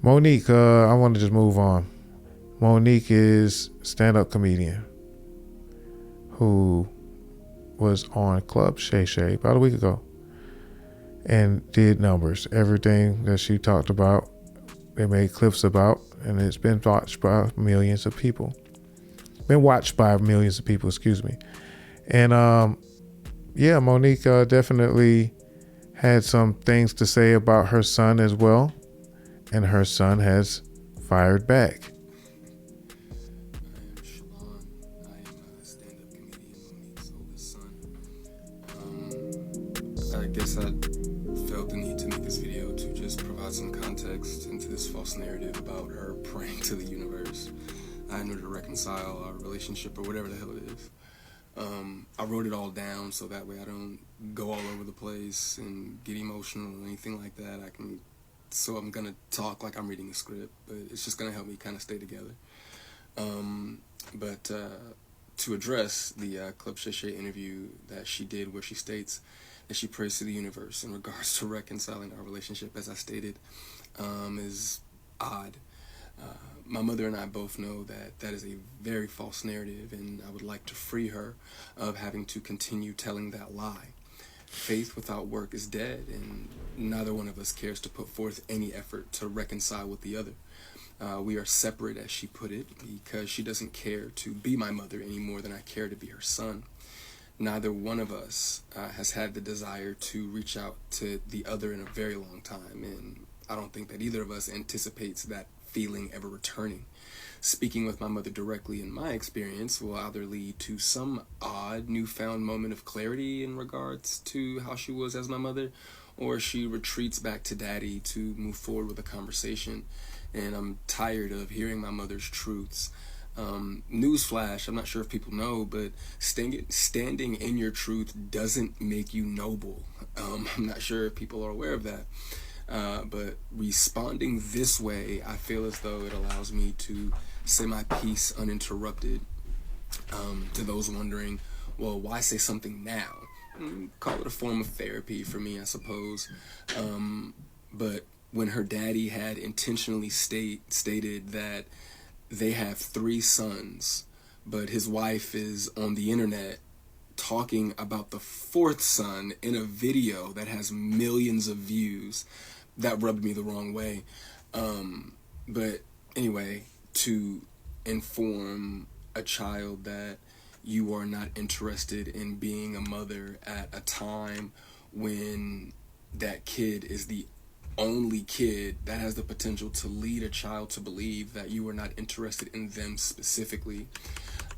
Monique, I want to just move on. Monique is stand-up comedian who was on Club Shay Shay about a week ago and did numbers. Everything that she talked about, they made clips about, and it's been watched by millions of people. Excuse me. And yeah, Monique definitely had some things to say about her son as well, and her son has fired back. I am Shalon. I am a stand-up comedian, Monique's oldest son. I guess I felt the need to make this video to just provide some context into this false narrative about her praying to the universe in order to reconcile our relationship or whatever the hell it is. I wrote it all down so that way I don't go all over the place and get emotional or anything like that. So I'm gonna talk like I'm reading a script, but it's just gonna help me kind of stay together. But to address the Club Shay Shay interview that she did, where she states that she prays to the universe in regards to reconciling our relationship, as I stated, is odd. My mother and I both know that that is a very false narrative, and I would like to free her of having to continue telling that lie. Faith without work is dead, and neither one of us cares to put forth any effort to reconcile with the other. We are separate, as she put it, because she doesn't care to be my mother any more than I care to be her son. Neither one of us has had the desire to reach out to the other in a very long time, and I don't think that either of us anticipates that feeling ever returning. Speaking with my mother directly, in my experience, will either lead to some odd newfound moment of clarity in regards to how she was as my mother, or she retreats back to daddy to move forward with a conversation. And I'm tired of hearing my mother's truths. Newsflash, I'm not sure if people know, but standing in your truth doesn't make you noble. I'm not sure if people are aware of that. But responding this way, I feel as though it allows me to say my piece uninterrupted. To those wondering, well, why say something now? Call it a form of therapy for me, I suppose. But when her daddy had intentionally stated that they have 3 sons, but his wife is on the internet talking about the 4th son in a video that has millions of views, that rubbed me the wrong way. But anyway, to inform a child that you are not interested in being a mother at a time when that kid is the only kid that has the potential to lead a child to believe that you are not interested in them specifically.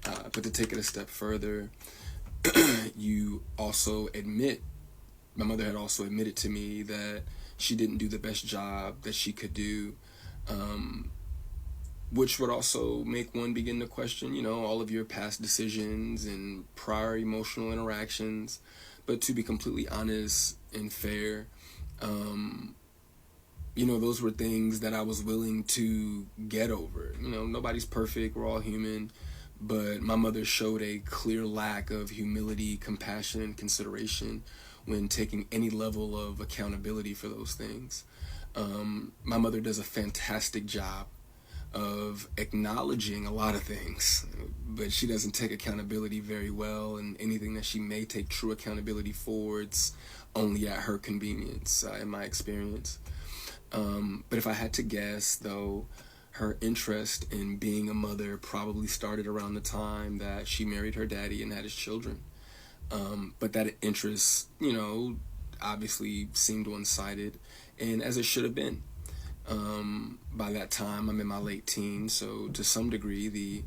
But to take it a step further, you also admit, my mother had also admitted to me that she didn't do the best job that she could do, which would also make one begin to question, all of your past decisions and prior emotional interactions. But to be completely honest and fair, those were things that I was willing to get over. Nobody's perfect, we're all human, but my mother showed a clear lack of humility, compassion, and consideration when taking any level of accountability for those things. My mother does a fantastic job of acknowledging a lot of things, but she doesn't take accountability very well, and anything that she may take true accountability for, it's only at her convenience, in my experience. But if I had to guess, though, her interest in being a mother probably started around the time that she married her daddy and had his children. But that interest, obviously seemed one-sided, and as it should have been. By that time, I'm in my late teens, so to some degree, the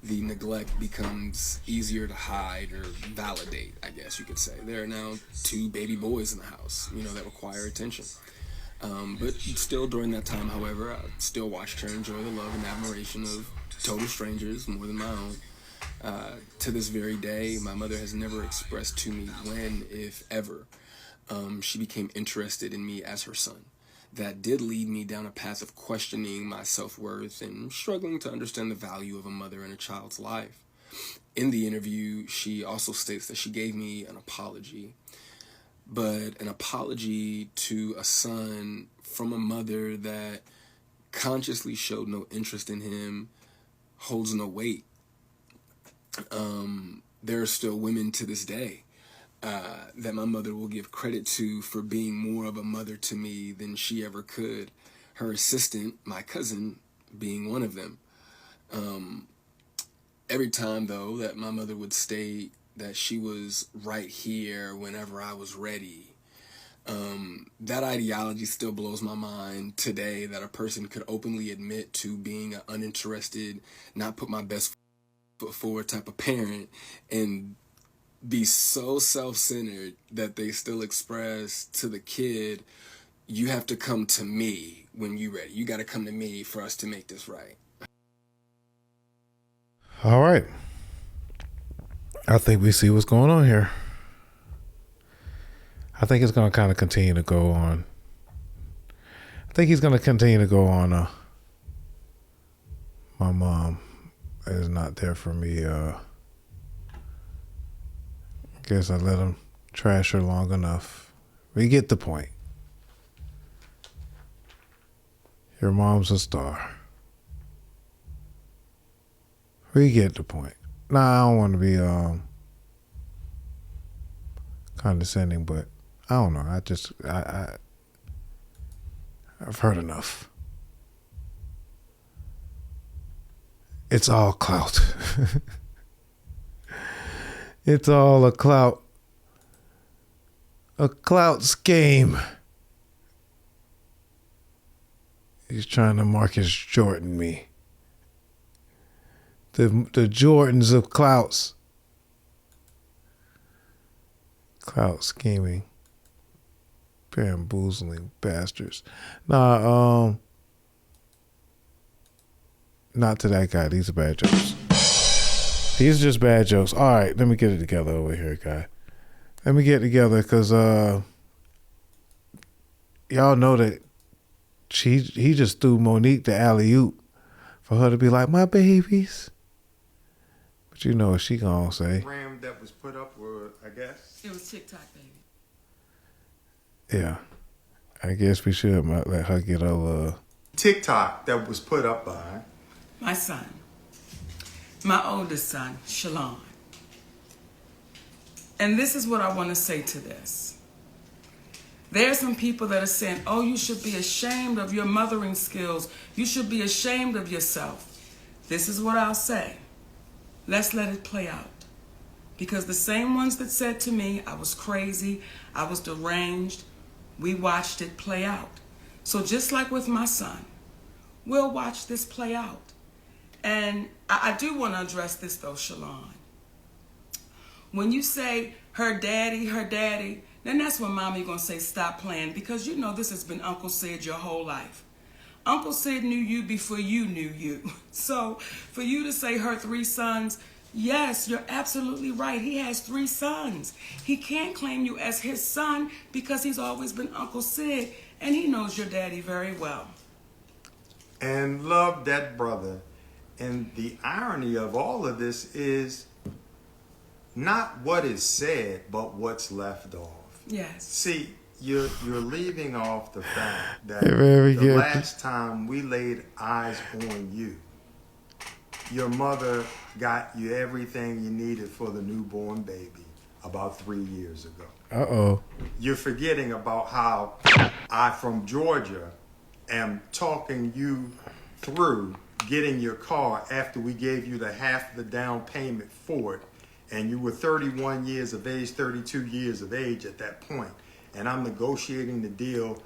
the neglect becomes easier to hide or validate, I guess you could say. There are now 2 baby boys in the house, that require attention. But still, during that time, however, I still watched her enjoy the love and admiration of total strangers more than my own. To this very day, my mother has never expressed to me when, if ever, she became interested in me as her son. That did lead me down a path of questioning my self-worth and struggling to understand the value of a mother in a child's life. In the interview, she also states that she gave me an apology. but an apology to a son from a mother that consciously showed no interest in him holds no weight. There are still women to this day that my mother will give credit to for being more of a mother to me than she ever could. Her assistant, my cousin, being one of them. Every time, though, that my mother would state that she was right here whenever I was ready, that ideology still blows my mind today, that a person could openly admit to being an uninterested, not put my best foot forward type of parent, and be so self-centered that they still express to the kid, you have to come to me when you're ready. You got to come to me for us to make this right. All right. I think we see what's going on here. I think it's going to kind of continue to go on. I think he's going to continue to go on. My mom is not there for me. Guess I let him trash her long enough. We get the point. Your mom's a star. We get the point. Nah, I don't want to be condescending, but I don't know. I've heard enough. It's all clout. It's all a clout scheme. He's trying to Marcus Jordan me. The Jordans of clouts. Clout scheming. Bamboozling bastards. Nah, not to that guy. These are bad jokes. These are just bad jokes. All right, let me get it together over here, guy. Let me get it together because y'all know that he just threw Monique the alley-oop for her to be like, my babies. But you know what she gonna say. Program that was put up, or I guess it was TikTok, baby. Yeah, I guess we should let her get a TikTok that was put up by my son, my oldest son, Shalon. And this is what I want to say to this. There are some people that are saying, oh, you should be ashamed of your mothering skills. You should be ashamed of yourself. This is what I'll say. Let's let it play out. Because the same ones that said to me, I was crazy, I was deranged, we watched it play out. So just like with my son, we'll watch this play out. And I do want to address this though, Shalon. When you say her daddy, then that's when mommy gonna say stop playing, because you know this has been Uncle Sid your whole life. Uncle Sid knew you before you knew you. So for you to say her 3 sons, yes, you're absolutely right. He has 3 sons. He can't claim you as his son because he's always been Uncle Sid, and he knows your daddy very well. And love that brother. And the irony of all of this is not what is said, but what's left off. Yes. See, you're leaving off the fact that the last time we laid eyes on you, your mother got you everything you needed for the newborn baby about 3 years ago. Uh-oh. You're forgetting about how I, from Georgia, am talking you through getting your car after we gave you the half the down payment for it. And you were 31 years of age, 32 years of age at that point. And I'm negotiating the deal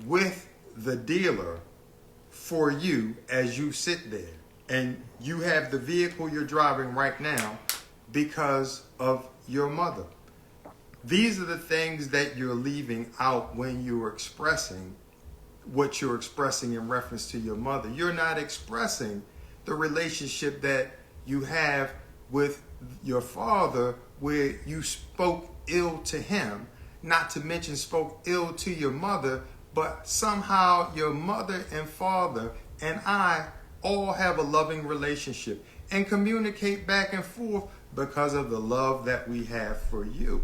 with the dealer for you as you sit there. And you have the vehicle you're driving right now because of your mother. These are the things that you're leaving out when you're expressing what you're expressing in reference to your mother. You're not expressing the relationship that you have with your father, where you spoke ill to him, not to mention spoke ill to your mother, but somehow your mother and father and I all have a loving relationship and communicate back and forth because of the love that we have for you.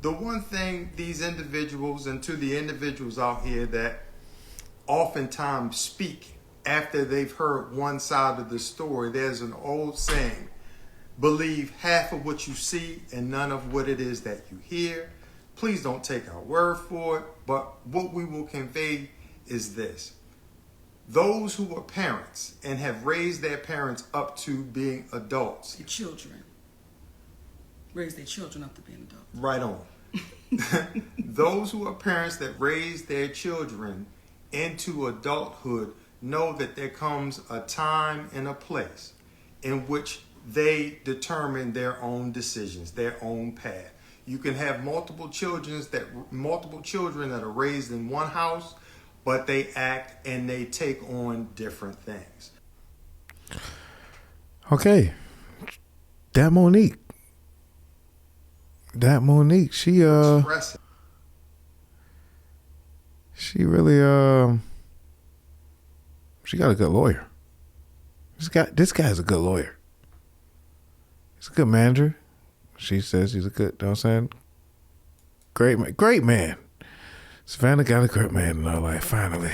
The one thing these individuals, and to the individuals out here that oftentimes speak after they've heard one side of the story, there's an old saying, believe half of what you see and none of what it is that you hear. Please don't take our word for it, but what we will convey is this. Those who are parents and have raised their parents up to being adults. The children. Raise their children up to being adults. Right on. Those who are parents that raise their children into adulthood know that there comes a time and a place in which they determine their own decisions, their own path. You can have multiple children that are raised in one house, but they act and they take on different things. Okay. That Monique, she Expressing. she really she got a good lawyer. This guy's a good lawyer. He's a good manager. She says he's a good, you know what I'm saying? Great man. Savannah got a great man in her life, finally.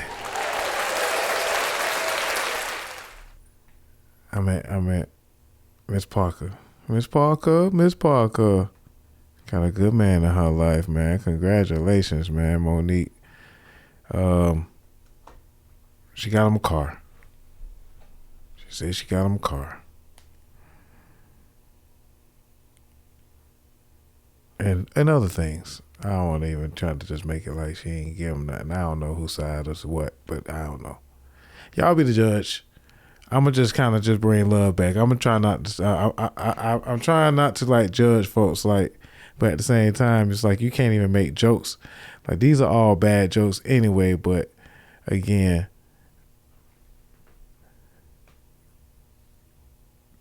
I meant Miss Parker. Miss Parker. Got a good man in her life, man. Congratulations, man, Monique. She got him a car. She said she got him a car. And other things. I don't want to even try to just make it like she ain't give him nothing. I don't know whose side is what, but I don't know. Y'all be the judge. I'm gonna just kind of just bring love back. I'm gonna try not to. I'm trying not to like judge folks, like, but at the same time, it's like you can't even make jokes. Like these are all bad jokes anyway. But again,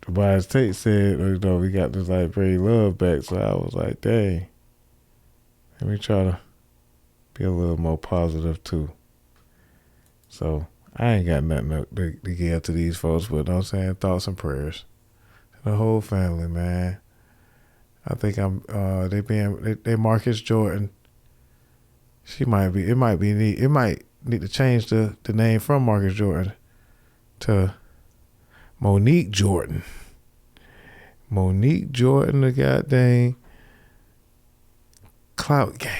Tobias Tate said, you know, we got to like bring love back. So I was like, dang. Let me try to be a little more positive too. So I ain't got nothing to give to these folks, but you know what I'm saying, thoughts and prayers to the whole family, man. I think they Marcus Jordan. It might need to change the name from Marcus Jordan to Monique Jordan. Monique Jordan, the goddamn clout game.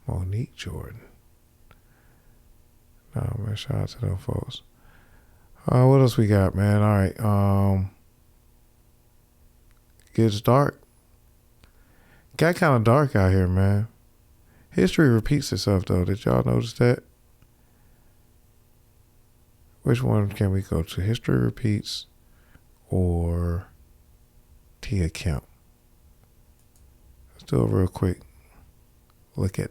Monique Jordan. No, man, shout out to them folks. What else we got, man? All right. Gets dark. Got kind of dark out here, man. History repeats itself, though. Did y'all notice that? Which one can we go to? History repeats or Tia Kemp? Let's do a real quick look at